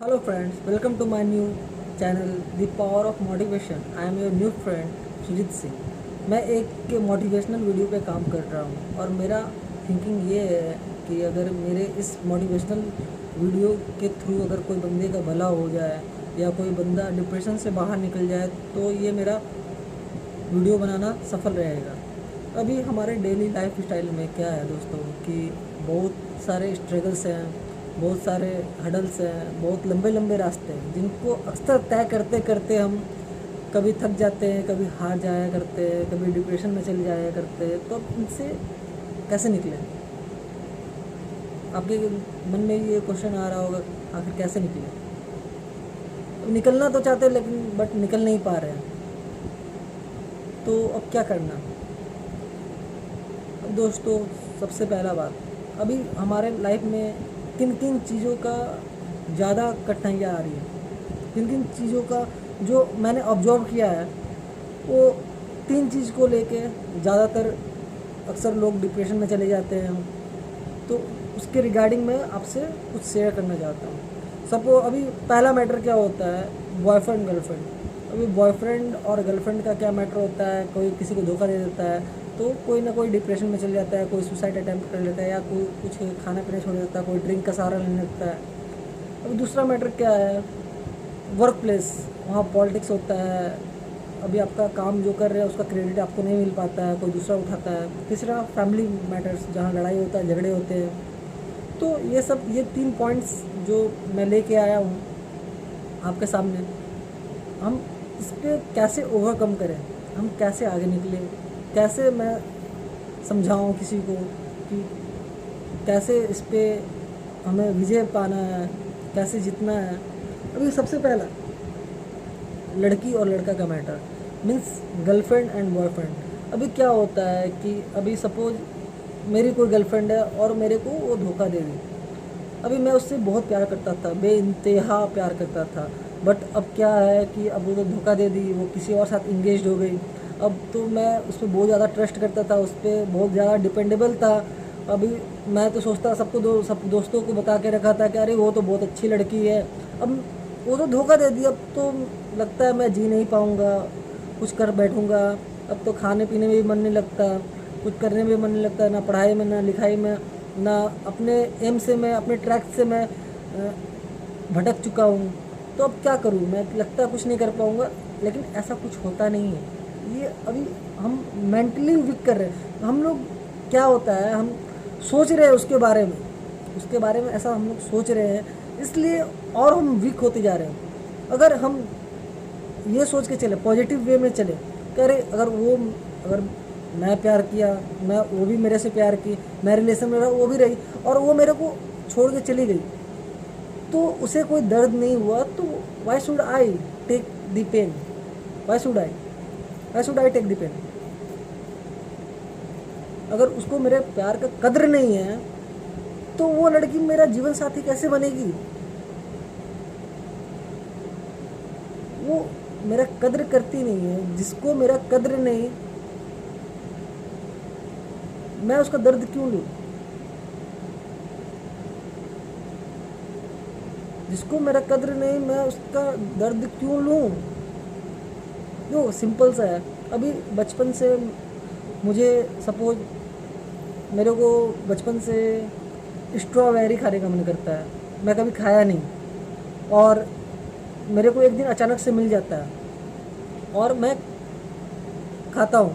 Hello friends, welcome to my new channel The Power of Motivation. I am your new friend Sujit Singh. मैं एक motivational video पे काम कर रहा हूँ और मेरा थिंकिंग ये है कि अगर मेरे इस मोटिवेशनल वीडियो के थ्रू अगर कोई बंदे का भला हो जाए या कोई बंदा डिप्रेशन से बाहर निकल जाए तो ये मेरा वीडियो बनाना सफल रहेगा। अभी हमारे डेली लाइफ स्टाइल में क्या है दोस्तों कि बहुत सारे स्ट्रगल्स हैं, बहुत सारे हडल्स हैं, बहुत लंबे लंबे रास्ते हैं जिनको अक्सर तय करते करते हम कभी थक जाते हैं, कभी हार जाया करते हैं, कभी डिप्रेशन में चले जाया करते हैं। तो इनसे कैसे निकलें? आपके मन में ये क्वेश्चन आ रहा होगा, आखिर कैसे निकलें? निकलना तो चाहते हैं लेकिन बट निकल नहीं पा रहे हैं, तो अब क्या करना? अब दोस्तों सबसे पहला बात, अभी हमारे लाइफ में किन किन चीज़ों का ज़्यादा कठिनाइयाँ आ रही है, किन किन चीज़ों का जो मैंने ऑब्जर्व किया है वो तीन चीज़ को लेके ज़्यादातर अक्सर लोग डिप्रेशन में चले जाते हैं। तो उसके रिगार्डिंग मैं आपसे कुछ शेयर करना चाहता हूँ। अभी पहला मैटर क्या होता है, बॉयफ्रेंड गर्लफ्रेंड। अभी बॉयफ्रेंड और गर्लफ्रेंड का क्या मैटर होता है, कोई किसी को धोखा दे देता है तो कोई ना कोई डिप्रेशन में चल जाता है, कोई सुसाइड अटैम्प्ट कर लेता है या कोई कुछ खाना पीना छोड़ देता है, कोई ड्रिंक का सहारा लेने लगता है। अभी दूसरा मैटर क्या है, वर्क प्लेस, वहाँ पॉलिटिक्स होता है। अभी आपका काम जो कर रहे हैं उसका क्रेडिट आपको नहीं मिल पाता है, कोई दूसरा उठाता है। तीसरा फैमिली मैटर्स, जहाँ लड़ाई होता है, झगड़े होते हैं। तो ये तीन पॉइंट्स जो मैं लेके आया हूँ आपके सामने, हम इस पर कैसे ओवरकम करें, हम कैसे आगे निकलें, कैसे मैं समझाऊँ किसी को कि कैसे इस पर हमें विजय पाना है, कैसे जीतना है। अभी सबसे पहला लड़की और लड़का का matter, means girlfriend and boyfriend. अभी क्या होता है कि अभी सपोज मेरी कोई गर्लफ्रेंड है और मेरे को वो धोखा दे दी। अभी मैं उससे बहुत प्यार करता था, बेइंतहा प्यार करता था, बट अब क्या है कि अब वो धोखा दे दी, वो किसी और साथ इंगेज हो गई। अब तो मैं उस पर बहुत ज़्यादा ट्रस्ट करता था, उस पर बहुत ज़्यादा डिपेंडेबल था। अभी मैं तो सोचता सब दोस्तों को बता के रखा था कि अरे वो तो बहुत अच्छी लड़की है। अब वो तो धोखा दे दिया, अब तो लगता है मैं जी नहीं पाऊँगा, कुछ कर बैठूँगा। अब तो खाने पीने में भी मन नहीं लगता, कुछ करने में भी मन नहीं लगता, ना पढ़ाई में ना लिखाई में, ना अपने एम से मैं, अपने ट्रैक से मैं भटक चुका हूँ। तो अब क्या करूँ? मैं लगता है कुछ नहीं कर पाऊँगा, लेकिन ऐसा कुछ होता नहीं है। ये अभी हम मेंटली वीक कर रहे हैं हम लोग। क्या होता है, हम सोच रहे हैं उसके बारे में ऐसा हम लोग सोच रहे हैं, इसलिए और हम वीक होते जा रहे हैं। अगर हम ये सोच के चले, पॉजिटिव वे में चले, करे अगर मैं प्यार किया, मैं वो भी मेरे से प्यार की, मैं रिलेशन में रहा, वो भी रही, और वो मेरे को छोड़ के चली गई, तो उसे कोई दर्द नहीं हुआ, तो why should I take the pain? Why should I take the pain? अगर उसको मेरे प्यार का कद्र नहीं है तो वो लड़की मेरा जीवन साथी कैसे बनेगी? वो मेरा कद्र करती नहीं है। जिसको मेरा कद्र नहीं, मैं उसका दर्द क्यों लूँ? जिसको मेरा कद्र नहीं, मैं उसका दर्द क्यों लूँ? जो सिंपल सा है। अभी बचपन से मुझे सपोज मेरे को बचपन से स्ट्रॉबेरी खाने का मन करता है, मैं कभी खाया नहीं, और मेरे को एक दिन अचानक से मिल जाता है और मैं खाता हूँ,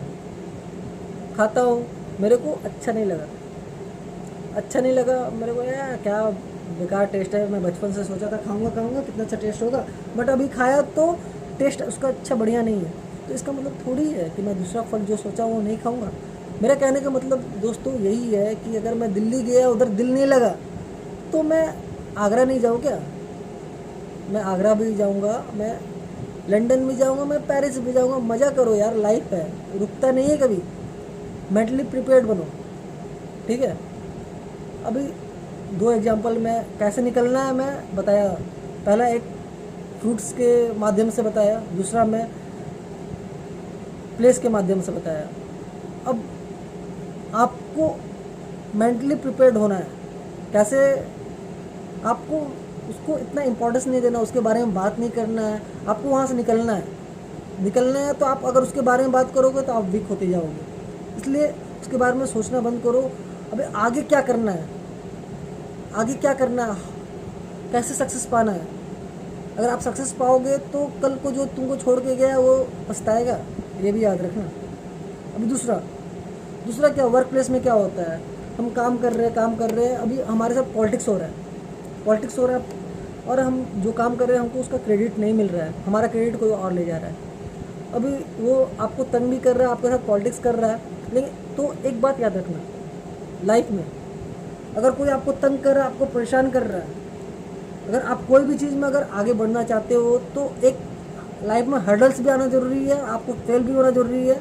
मेरे को अच्छा नहीं लगा मेरे को, यार क्या बेकार टेस्ट है। मैं बचपन से सोचा था खाऊंगा कितना अच्छा टेस्ट होगा, बट अभी खाया तो टेस्ट उसका अच्छा बढ़िया नहीं है। तो इसका मतलब थोड़ी है कि मैं दूसरा फल जो सोचा वो नहीं खाऊंगा। मेरा कहने का मतलब दोस्तों यही है कि अगर मैं दिल्ली गया, उधर दिल नहीं लगा, तो मैं आगरा नहीं जाऊँ क्या? मैं आगरा भी जाऊँगा, मैं लंदन भी जाऊँगा, मैं पेरिस भी जाऊँगा। मज़ा करो यार, लाइफ है, रुकता नहीं है कभी। मेंटली प्रिपेयर्ड बनो, ठीक है? अभी दो एग्जांपल में कैसे निकलना है मैं बताया। पहला एक फ्रूट्स के माध्यम से बताया, दूसरा मैं प्लेस के माध्यम से बताया। अब आपको मेंटली प्रिपेयर्ड होना है। कैसे? आपको उसको इतना इम्पोर्टेंस नहीं देना, उसके बारे में बात नहीं करना है, आपको वहाँ से निकलना है। तो आप अगर उसके बारे में बात करोगे तो आप वीक होते जाओगे। इसलिए उसके बारे में सोचना बंद करो। अबे आगे क्या करना है, आगे क्या करना है, कैसे सक्सेस पाना है। अगर आप सक्सेस पाओगे तो कल को जो तुमको छोड़ के गया वो पछताएगा, ये भी याद रखना। अभी दूसरा क्या, वर्क प्लेस में क्या होता है, हम काम कर रहे हैं, अभी हमारे साथ पॉलिटिक्स हो रहा है और हम जो काम कर रहे हैं हमको उसका क्रेडिट नहीं मिल रहा है, हमारा क्रेडिट कोई और ले जा रहा है। अभी वो आपको तंग भी कर रहा है, आपके साथ पॉलिटिक्स कर रहा है। लेकिन तो एक बात याद रखना, लाइफ में अगर कोई आपको तंग कर रहा है, आपको परेशान कर रहा है, अगर आप कोई भी चीज़ में अगर आगे बढ़ना चाहते हो तो एक लाइफ में हर्डल्स भी आना ज़रूरी है, आपको फेल भी होना ज़रूरी है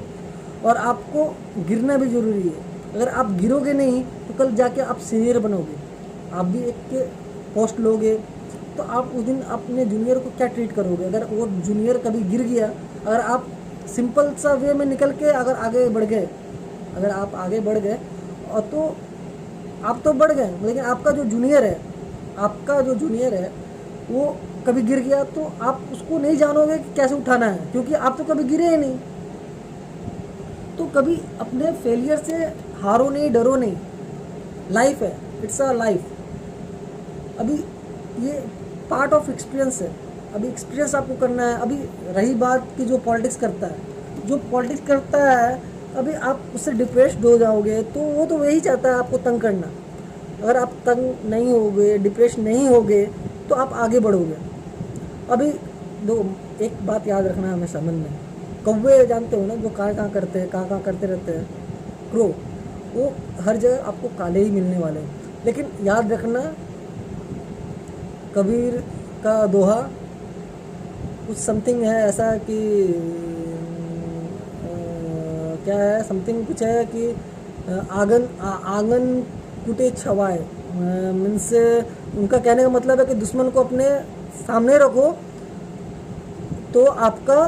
और आपको गिरना भी ज़रूरी है। अगर आप गिरोगे नहीं तो कल जाके आप सीनियर बनोगे, आप भी एक के पोस्ट लोगे, तो आप उस दिन अपने जूनियर को क्या ट्रीट करोगे। अगर वो जूनियर कभी गिर गया, अगर आप सिंपल सा वे में निकल के अगर आगे बढ़ गए, अगर आप आगे बढ़ गए और तो आप तो बढ़ गए, लेकिन आपका जो जूनियर है वो कभी गिर गया तो आप उसको नहीं जानोगे कि कैसे उठाना है, क्योंकि आप तो कभी गिरे ही नहीं। तो कभी अपने फेलियर से हारो नहीं, डरो नहीं। लाइफ है, इट्स अ लाइफ। अभी ये पार्ट ऑफ एक्सपीरियंस है, अभी एक्सपीरियंस आपको करना है। अभी रही बात कि जो पॉलिटिक्स करता है, अभी आप उससे डिप्रेस्ड हो जाओगे तो वो तो वही चाहता है आपको तंग करना। अगर आप तंग नहीं होगे, डिप्रेस नहीं होगे तो आप आगे बढ़ोगे। अभी एक बात याद रखना हमेशा मन में, कौवे जानते हो ना, जो कहाँ करते रहते हैं, क्रो, वो हर जगह आपको काले ही मिलने वाले हैं। लेकिन याद रखना, कबीर का दोहा कुछ समथिंग है ऐसा कि क्या है, समथिंग कुछ है कि आंगन कुटे छवाए, मीन्स उनका कहने का मतलब है कि दुश्मन को अपने सामने रखो तो आपका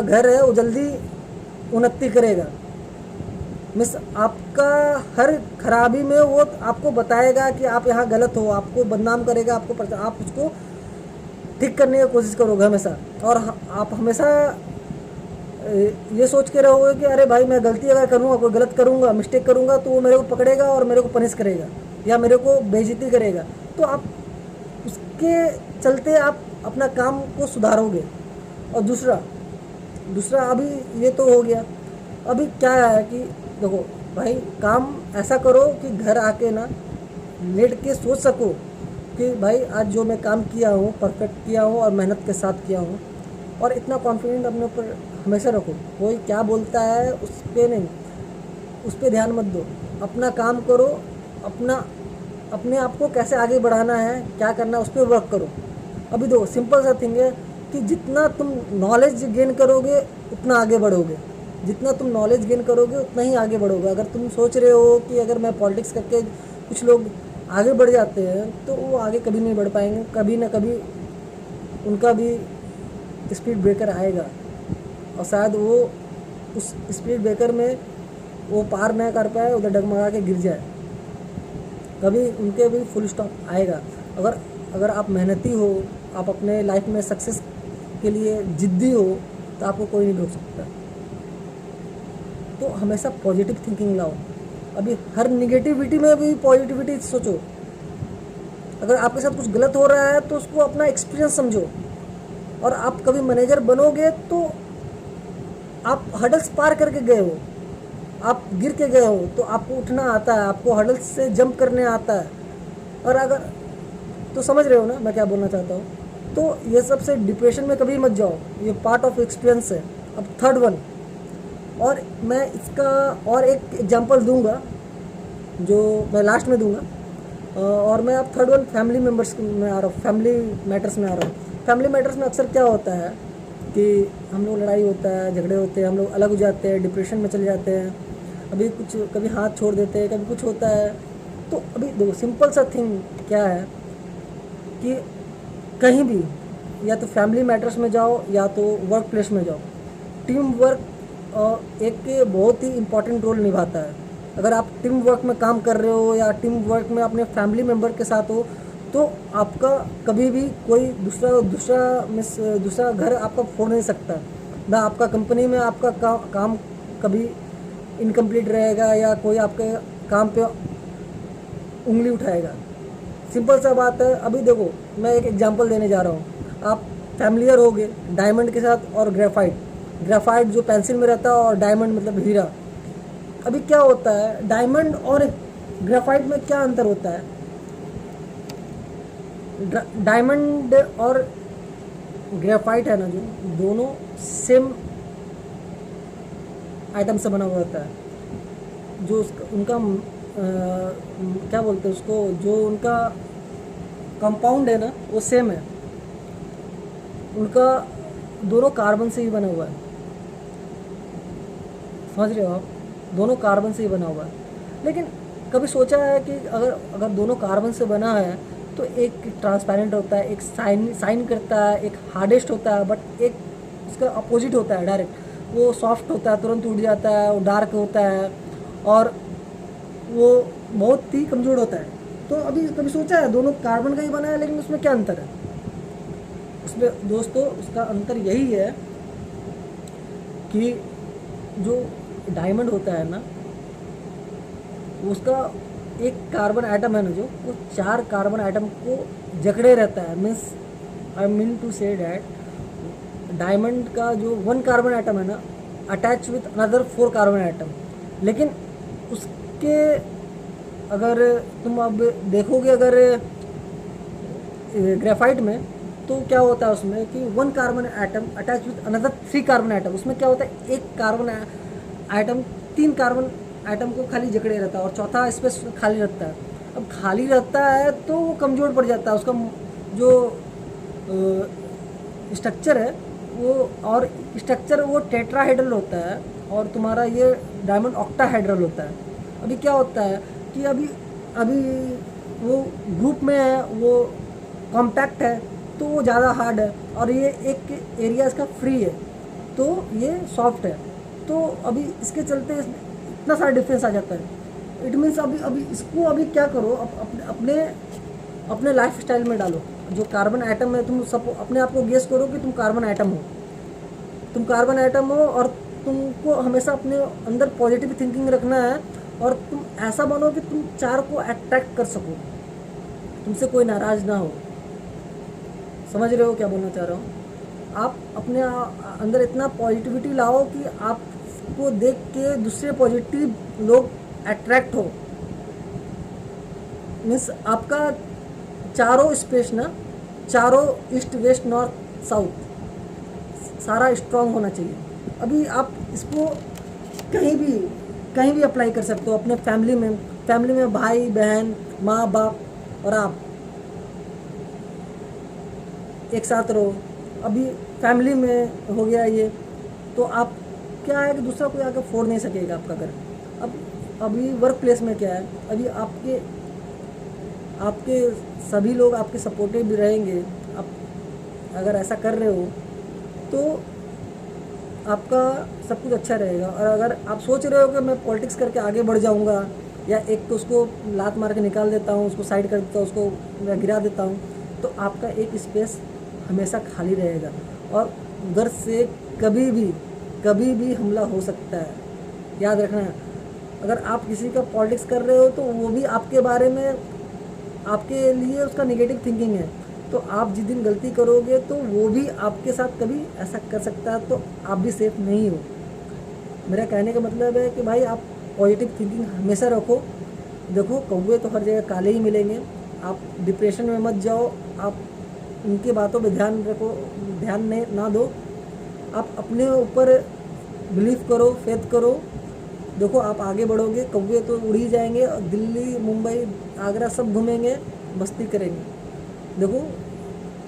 घर है वो जल्दी उन्नति करेगा। मिस आपका हर खराबी में वो आपको बताएगा कि आप यहाँ गलत हो, आपको बदनाम करेगा, आप उसको ठीक करने की कोशिश करोगे हमेशा। और आप हमेशा ये सोच के रहोगे कि अरे भाई मैं गलती अगर करूँगा, कोई गलत करूँगा, मिस्टेक करूँगा तो वो मेरे को पकड़ेगा और मेरे को पनिश करेगा या मेरे को बेइज्जती करेगा। तो आप उसके चलते आप अपना काम को सुधारोगे। और दूसरा अभी ये तो हो गया। अभी क्या है कि देखो भाई, काम ऐसा करो कि घर आके ना लेट के सोच सको कि भाई आज जो मैं काम किया हूँ परफेक्ट किया हूँ और मेहनत के साथ किया हूँ। और इतना कॉन्फिडेंट अपने ऊपर हमेशा रखो, कोई क्या बोलता है उस पर ध्यान मत दो। अपना काम करो, अपने आप को कैसे आगे बढ़ाना है, क्या करना है, उस पर वर्क करो। अभी दो सिंपल सा थिंग है कि जितना तुम नॉलेज गेन करोगे उतना आगे बढ़ोगे, उतना ही आगे बढ़ोगे। अगर तुम सोच रहे हो कि अगर मैं पॉलिटिक्स करके कुछ लोग आगे बढ़ जाते हैं तो वो आगे कभी नहीं बढ़ पाएंगे, कभी ना कभी उनका भी स्पीड ब्रेकर आएगा और शायद वो उस स्पीड ब्रेकर में वो पार ना कर पाए, उधर डगमगा के गिर जाए, कभी उनके भी फुल स्टॉप आएगा। अगर आप मेहनती हो, आप अपने लाइफ में सक्सेस के लिए जिद्दी हो तो आपको कोई नहीं रोक सकता। तो हमेशा पॉजिटिव थिंकिंग लाओ। अभी हर निगेटिविटी में भी पॉजिटिविटी सोचो। अगर आपके साथ कुछ गलत हो रहा है तो उसको अपना एक्सपीरियंस समझो। और आप कभी मैनेजर बनोगे तो आप हर्डल्स पार करके गए हो, आप गिर के गए हो तो आपको उठना आता है, आपको हर्डल्स से जंप करने आता है। और अगर तो समझ रहे हो ना मैं क्या बोलना चाहता हूँ। तो ये सब से डिप्रेशन में कभी मत जाओ, ये पार्ट ऑफ एक्सपीरियंस है। अब थर्ड वन, और मैं इसका और एक एग्जांपल दूंगा जो मैं लास्ट में दूंगा। और मैं अब थर्ड वन फैमिली मेम्बर्स में आ रहा हूँ, फैमिली मैटर्स में आ रहा हूँ। फैमिली मैटर्स में अक्सर क्या होता है कि हम लोग लड़ाई होता है, झगड़े होते हैं, हम लोग अलग हो जाते हैं, डिप्रेशन में चले जाते हैं, कभी हाथ छोड़ देते हैं, कभी कुछ होता है। तो अभी देखो सिंपल सा थिंग क्या है कि कहीं भी या तो फैमिली मैटर्स में जाओ या तो वर्क प्लेस में जाओ, टीम वर्क एक बहुत ही इम्पॉर्टेंट रोल निभाता है। अगर आप टीम वर्क में काम कर रहे हो या टीम वर्क में अपने फैमिली मेम्बर के साथ हो तो आपका कभी भी कोई दूसरा घर आपका फोड़ नहीं सकता, ना आपका कंपनी में आपका काम कभी इनकम्प्लीट रहेगा या कोई आपके काम पे उंगली उठाएगा। सिंपल सा बात है। अभी देखो मैं एक एग्जांपल देने जा रहा हूँ। आप फैमिलियर हो गए डायमंड के साथ और ग्रेफाइट जो पेंसिल में रहता है, और डायमंड मतलब हीरा। अभी क्या होता है, डायमंड और ग्रेफाइट में क्या अंतर होता है? डायमंड और ग्रेफाइट है ना, जो दोनों सेम आइटम से बना हुआ होता है। जो उनका क्या बोलते हैं उसको, जो उनका कंपाउंड है ना वो सेम है। उनका दोनों कार्बन से ही बना हुआ है, समझ रहे हो आप? दोनों कार्बन से ही बना हुआ है। लेकिन कभी सोचा है कि अगर दोनों कार्बन से बना है तो एक ट्रांसपेरेंट होता है, एक साइन करता है, एक हार्डेस्ट होता है, बट एक उसका अपोजिट होता है डायरेक्ट। वो सॉफ्ट होता है, तुरंत उड़ जाता है, वो डार्क होता है और वो बहुत ही कमज़ोर होता है। तो अभी कभी सोचा है दोनों कार्बन का ही बना है, लेकिन उसमें क्या अंतर है? उसमें दोस्तों उसका अंतर यही है कि जो डायमंड होता है ना, उसका एक कार्बन आइटम है ना, जो वो 4 कार्बन आइटम को जकड़े रहता है। Means I mean to say that diamond का जो 1 कार्बन आइटम है ना attach with another 4 carbon atom. लेकिन उसके अगर तुम अब देखोगे अगर ग्रेफाइट में, तो क्या होता है उसमें कि 1 carbon item attach with another 3 carbon atom. उसमें क्या होता है, एक कार्बन आइटम 3 कार्बन आइटम को खाली जकड़े रहता है और चौथा स्पेस खाली रहता है। अब खाली रहता है तो वो कमज़ोर पड़ जाता है। उसका जो स्ट्रक्चर है वो, और स्ट्रक्चर वो टेट्राहेड्रल होता है और तुम्हारा ये डायमंड ऑक्टाहेड्रल होता है। अभी क्या होता है कि अभी वो ग्रुप में है, वो कॉम्पैक्ट है तो वो ज़्यादा हार्ड है, और ये एक एरिया इसका फ्री है तो ये सॉफ्ट है। तो अभी इसके चलते इतना सारा डिफरेंस आ जाता है। इट मीन्स अभी इसको अभी क्या करो, अपने लाइफ स्टाइल में डालो। जो कार्बन आइटम है, तुम सब अपने आप को गेस करो कि तुम कार्बन आइटम हो। तुम कार्बन आइटम हो और तुमको हमेशा अपने अंदर पॉजिटिव थिंकिंग रखना है, और तुम ऐसा बनो कि तुम 4 को अट्रैक्ट कर सको, तुमसे कोई नाराज़ ना हो। समझ रहे हो क्या बोलना चाह रहा हूँ? आप अपने अंदर इतना पॉजिटिविटी लाओ कि आपको देख के दूसरे पॉजिटिव लोग अट्रैक्ट हो। मीन्स आपका चारों स्पेस ना, चारों ईस्ट वेस्ट नॉर्थ साउथ सारा स्ट्रांग होना चाहिए। अभी आप इसको कहीं भी अप्लाई कर सकते हो। अपने फैमिली में भाई बहन माँ बाप और आप एक साथ रहो। अभी फैमिली में हो गया ये, तो आप क्या है कि दूसरा कोई आकर फोड़ नहीं सकेगा आपका घर। अब अभी वर्क प्लेस में क्या है, अभी आपके सभी लोग आपके सपोर्टिव भी रहेंगे। आप अगर ऐसा कर रहे हो तो आपका सब कुछ अच्छा रहेगा। और अगर आप सोच रहे हो कि मैं पॉलिटिक्स करके आगे बढ़ जाऊंगा, या एक तो उसको लात मार के निकाल देता हूँ, उसको साइड कर देता हूँ, उसको गिरा देता हूँ, तो आपका एक स्पेस हमेशा खाली रहेगा और उधर से कभी भी हमला हो सकता है। याद रखना। अगर आप किसी का पॉलिटिक्स कर रहे हो तो वो भी आपके बारे में, आपके लिए उसका नेगेटिव थिंकिंग है, तो आप जिस दिन गलती करोगे तो वो भी आपके साथ कभी ऐसा कर सकता है, तो आप भी सेफ नहीं हो। मेरा कहने का मतलब है कि भाई आप पॉजिटिव थिंकिंग हमेशा रखो। देखो कौवे तो हर जगह काले ही मिलेंगे। आप डिप्रेशन में मत जाओ, आप उनकी बातों पे ध्यान ना दो। आप अपने ऊपर बिलीव करो, फेथ करो। देखो आप आगे बढ़ोगे, कौवे तो उड़ ही जाएंगे, दिल्ली मुंबई आगरा सब घूमेंगे, मस्ती करेंगे। देखो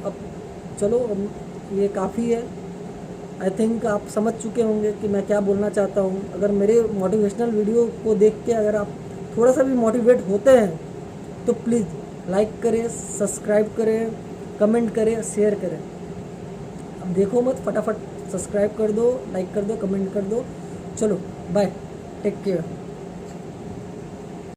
अब चलो, अब ये काफ़ी है। आई थिंक आप समझ चुके होंगे कि मैं क्या बोलना चाहता हूँ। अगर मेरे मोटिवेशनल वीडियो को देख के अगर आप थोड़ा सा भी मोटिवेट होते हैं तो प्लीज़ लाइक करें, सब्सक्राइब करें, कमेंट करें, शेयर करें। अब देखो मत, फटाफट सब्सक्राइब कर दो, लाइक कर दो, कमेंट कर दो। चलो बाय, टेक केयर।